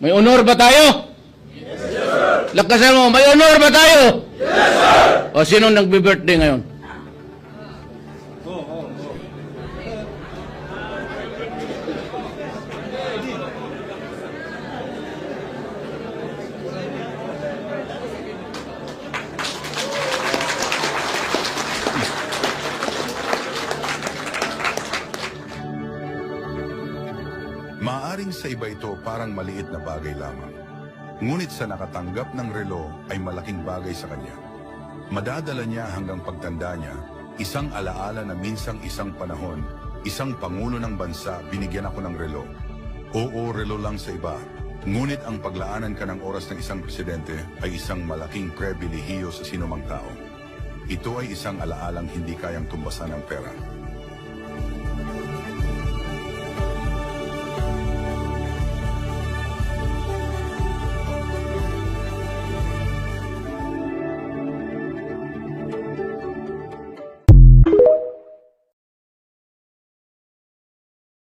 May honor ba tayo? Yes, sir. Lakasan mo, may honor ba tayo? Yes, sir. O sino nagbe-birthday ngayon? Maaring sa iba ito parang maliit na bagay lamang. Ngunit sa nakatanggap ng relo ay malaking bagay sa kanya. Madadala niya hanggang pagtanda niya, isang alaala na minsang isang panahon, isang pangulo ng bansa binigyan ako ng relo. Oo, relo lang sa iba. Ngunit ang paglaanan ka ng oras ng isang presidente ay isang malaking pribilehiyo sa sinumang tao. Ito ay isang alaalang hindi kayang tumbasan ng pera.